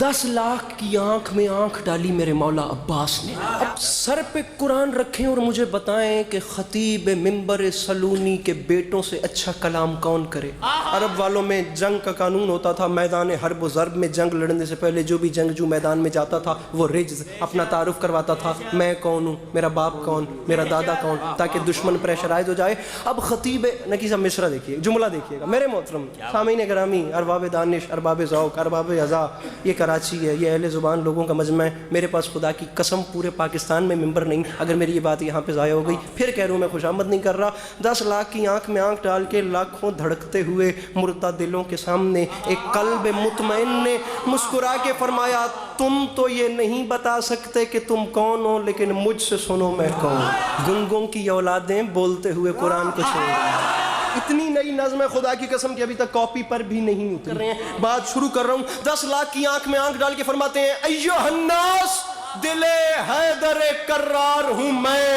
10 लाख की आंख में आंख डाली मेरे मौला अब्बास ने। अब सर पे कुरान रखें और मुझे बताएं कि खतीब मिंबर सलूनी के बेटों से अच्छा कलाम कौन करे। अरब वालों में जंग का कानून होता था, मैदान हर्ब व ज़र्ब में जंग लड़ने से पहले जो भी जंगजू मैदान में जाता था वो रिज्ज़ अपना तारुफ करवाता था, मैं कौन हूँ, मेरा बाप कौन, मेरा दादा कौन, ताकि दुश्मन प्रेशराइज हो जाए। अब खतीब नकी सा मिसरा देखिए, जुमला देखिएगा मेरे मोहतरम सामीन ग्रामी, अरबाब दानिश, अरबाब ज़ौक़, अरबाब अज़ा, ये कराची है, ये अहले ज़ुबान लोगों का मजमा है। मेरे पास खुदा की कसम पूरे पाकिस्तान में मिंबर नहीं। अगर मेरी ये बात यहाँ पे ज़ाया हो गई फिर कह रहा हूँ मैं खुशामद नहीं कर रहा। 10 लाख की आंख में आंख डाल के लाखों धड़कते हुए मुर्दा दिलों के सामने एक कल्ब मुतमइन ने मुस्कुरा के फरमाया, तुम तो ये नहीं बता सकते कि तुम कौन हो, लेकिन मुझसे सुनो मैं कौन। गुंगों की औलादें बोलते हुए कुरान को सुनो। इतनी नई नज़्म है खुदा की कसम कि अभी तक कॉपी पर भी नहीं उतर रहे हैं। बात शुरू कर रहा हूँ। 10 लाख की आंख में आंख डाल के फरमाते हैं, अय्युहन्नास दिले हैदर कर्रार हूँ मैं,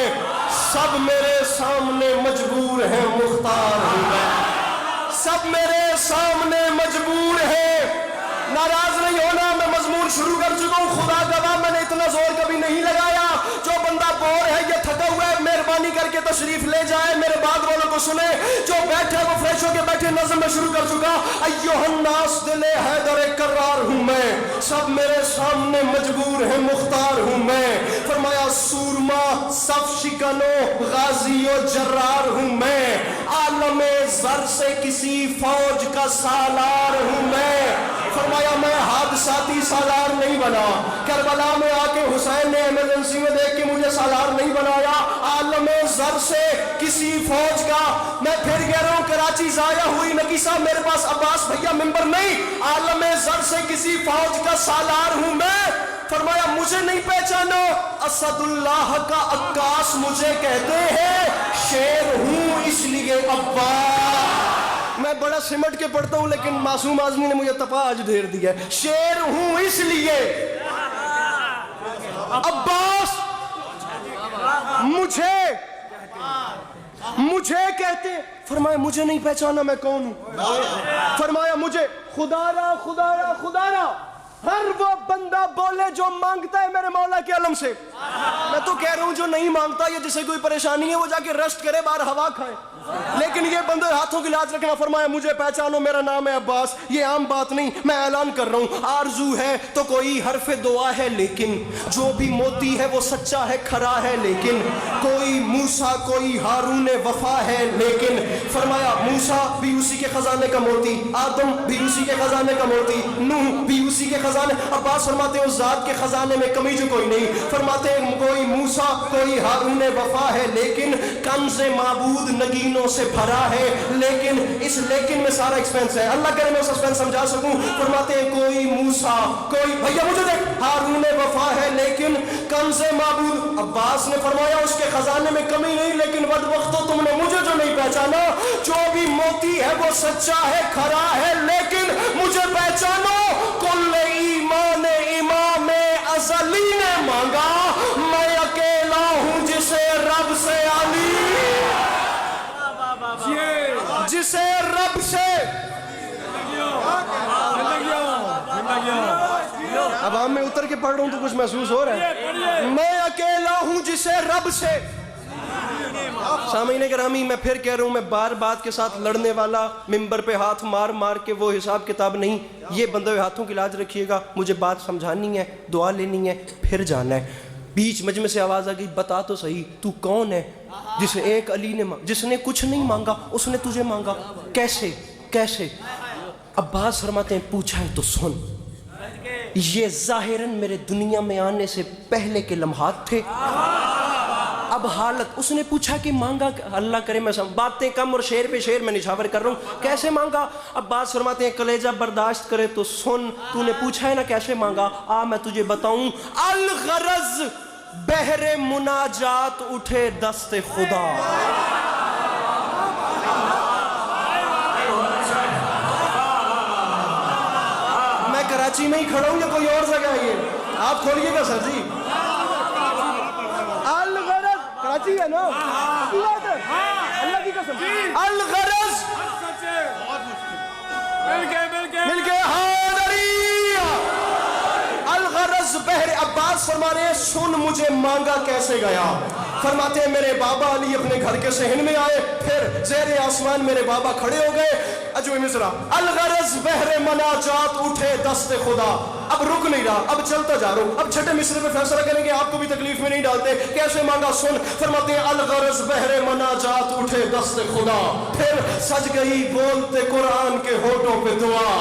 सब मेरे सामने मजबूर है मुख्तार हूँ मैं, सब मेरे सामने मजबूर है। नाराज नहीं होना, मैं मजमून शुरू कर चुका हूँ। खुदा गवाह मैंने इतना जोर कभी नहीं लगाया। जो बंदा बोर है या थका हुआ है मेहरबानी करके तशरीफ ले जाए, मेरे बात वालों को सुने। जो बैठे वो फ्रेश होके बैठे। नज़्म में शुरू कर चुका। अय्युहन्नास दिले हैदर कर्रार हूँ मैं, सब मेरे सामने मजबूर है मुख्तार हूँ मैं। फरमाया सूरमा सफ शिकनो गाजी जर्रार हूँ मैं, आलमे ज़र से किसी फौज का सालार हूँ मैं। फरमाया मैं हादसाती सालार नहीं बना, करबला में आके हुसैन ने इमरजेंसी में देख के मुझे सालार नहीं बनाया। आलमे ज़र से किसी फौज का, मैं फिर कह रहा हूँ कराची ज़ाया हुई नकी साहब, मेरे पास अब्बास भैया मिंबर नहीं। आलमे ज़र से किसी फौज का सालार हूँ मैं। फरमाया मुझे नहीं पहचानो, असदुल्लाह का अक्कास मुझे कहते हैं, शेर हूँ इसलिए अब्बास। मैं बड़ा सिमट के पढ़ता हूँ लेकिन मासूम आदमी ने मुझे तपा आज ढेर दिया है। शेर हूँ इसलिए अब्बास मुझे कहते। फरमाया मुझे नहीं पहचाना मैं कौन हूँ। फरमाया मुझे खुदारा खुदारा खुदारा हर वो बंदा बोले जो मांगता है मेरे मौला के अलम से। मैं तो कह रहा हूँ जो नहीं मांगता या जिसे कोई परेशानी है वो जाके रेस्ट करे, बाहर हवा खाए, लेकिन ये बंदे हाथों की लाज रखना। फरमाया मुझे पहचानो, मेरा नाम है अब्बास। ये आम बात नहीं, मैं ऐलान कर रहा हूँ। आरजू है तो कोई हरफे दुआ है, लेकिन जो भी मोती है वो सच्चा है, खरा है, लेकिन कोई मूसा कोई हारून वफा है, लेकिन। फरमाया मूसा भी उसी के खजाने का मोती, आदम भी उसी के खजाने का मोती, नूह भी उसी के खजाने। अब्बास फरमाते हैं उस जात के खजाने में कमी जो कोई नहीं। फरमाते हैं कोई मूसा कोई हारून वफा है, लेकिन कंज़े माबूद नगीन से भरा है, लेकिन इस लेकिन में सारा एक्सपेंस है। अल्लाह करे मैं उस एक्सपेंस समझा सकूं। फरमाते हैं कोई मूसा कोई भैया मुझे देख हारून वफा है, लेकिन कंज़े माबूद। अब्बास ने फरमाया उसके खजाने में कमी नहीं, लेकिन बदबख्तो तुमने मुझे जो नहीं पहचाना। जो भी मोती है वो सच्चा है, खरा है, लेकिन मुझे पहचानो। कुल ईमान इमाम अज़ली ने मांगा, मैं अकेला हूं जिसे रब से अली, जिसे रब से। अब हम मैं उतर के पढ़ रहा हूं तो कुछ महसूस हो रहा है। मैं अकेला हूं जिसे रब से। सामीन गिरामी मैं फिर कह रहा हूं, मैं बार बात के साथ लड़ने वाला, मिंबर पे हाथ मार मार के वो हिसाब किताब नहीं। ये बंदे हुए हाथों की लाज रखिएगा। मुझे बात समझानी है, दुआ लेनी है, फिर जाना है। बीच मजमे से आवाज आ गई, बता तो सही तू कौन है जिसे एक अली ने जिसने कुछ नहीं मांगा उसने तुझे मांगा। कैसे कैसे? अब्बास फरमाते हैं पूछा है तो सुन। ये जाहिरन मेरे दुनिया में आने से पहले के लम्हात थे। अब हालत, उसने पूछा कि मांगा, अल्लाह करे मैं बातें कम और शेर पे शेर मैं निछावर कर रहा हूँ। कैसे मांगा? अब्बास फरमाते हैं कलेजा बर्दाश्त करे तो सुन। तूने पूछा है ना कैसे मांगा, आ मैं तुझे बताऊं। अल गरज बहरे मुनाजात उठे दस्ते खुदा। मैं कराची में ही खड़ा हूं या कोई और जगह है? ये आप खोलिएगा सर जी। अल गरज कराची है ना, अल्लाह की कसम। अल गरज मिल के हादरिया فرما رہے ہیں سن مجھے مانگا کیسے گیا. فرماتے ہیں میرے بابا علی اپنے گھر کے صحن میں آئے, پھر زیر آسمان میرے بابا کھڑے ہو گئے. عجب مصرع الغرض بحر مناجات اٹھے دست خدا. اب رک نہیں رہا, اب چلتا جا رہا ہوں. اب چھٹے مصرے پہ فیصلہ کریں گے, آپ کو بھی تکلیف میں نہیں ڈالتے. کیسے مانگا سن. فرماتے ہیں الغرض بحر مناجات اٹھے دست خدا, پھر سج گئی بولتے قرآن کے ہونٹوں پہ دعا.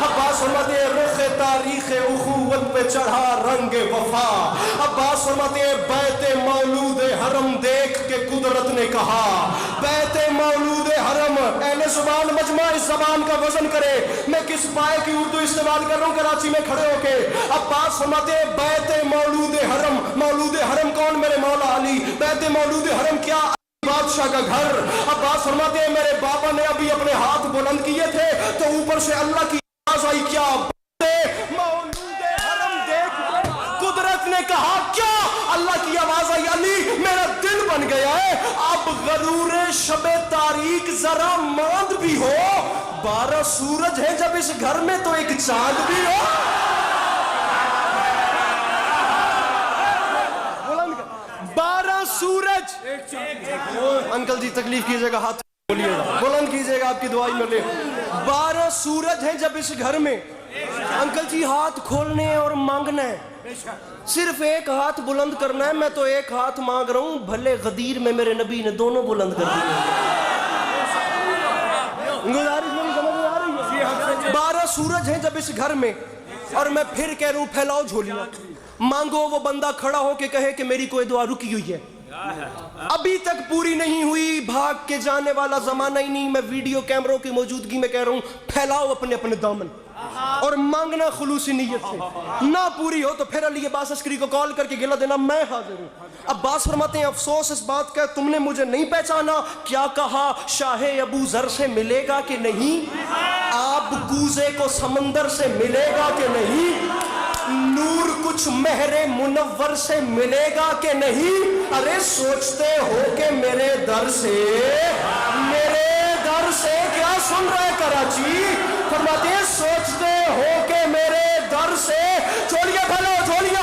عباس فرماتے ہیں رخ تاریخ اخوت پہ چڑھا رنگ وفا. عباس فرماتے ہیں بیت مولود حرم دیکھ کے قدرت نے کہا, بیت مولود حرم. اہل زبان مجمع اس زبان کا وزن کرے. میں کس پائے کی اردو استعمال کر رہا ہوں کراچی میں کھڑے ہو کے. عباس فرماتے ہیں بیت مولود حرم. مولود حرم کون؟ میرے مولا علی. بیت مولود حرم کیا؟ بادشاہ کا گھر. عباس فرماتے ہیں میرے بابا نے ابھی اپنے ہاتھ بلند کیے تھے تو اوپر سے اللہ کی آواز آئی, کیا مولود حرم دیکھ. قدرت نے کہا کیا؟ اللہ کی آواز آئی, علی میرا دل بن گیا ہے. اب غرور شب تاریک ذرا ماند بھی ہو, 12 سورج ہیں جب اس گھر میں تو ایک چاند بھی ہو. 12 سورج. انکل جی تکلیف کیجئے گا, ہاتھ بولیے گا, بلند کیجئے گا, آپ کی دعائی میں لے. 12 سورج ہیں جب اس گھر میں. انکل جی ہاتھ کھولنے ہیں اور مانگنا ہے, صرف ایک ہاتھ بلند کرنا ہے. میں تو ایک ہاتھ مانگ رہا ہوں, بھلے غدیر میں میرے نبی نے دونوں بلند کر دیے. گزارش میری سمجھ میں آ رہی ہے؟ 12 سورج ہیں جب اس گھر میں, اور میں پھر کہہ رہا ہوں پھیلاؤ جھولیاں, مانگو. وہ بندہ کھڑا ہو کے کہے کہ میری کوئی دعا رکی ہوئی ہے, ابھی تک پوری نہیں ہوئی, بھاگ کے جانے والا زمانہ ہی نہیں. میں ویڈیو کیمروں کی موجودگی میں کہہ رہا ہوں پھیلاؤ اپنے اپنے دامن اور مانگنا خلوصی نیت سے. نہ پوری ہو تو پھر علی عباس عسکری کو کال کر کے گلہ دینا میں حاضر ہوں. عباس فرماتے ہیں افسوس اس بات کا تم نے مجھے نہیں پہچانا. کیا کہا شاہ ابو ذر سے ملے گا کہ نہیں, آب کوزے کو سمندر سے ملے گا کہ نہیں, نور کچھ مہر منور سے ملے گا کہ نہیں. ارے سوچتے ہو کہ میرے در سے کیا سن رہے کراچی. فرماتے ہیں سوچتے ہو کہ میرے در سے, چھوڑیے پھیلو, چھوڑیے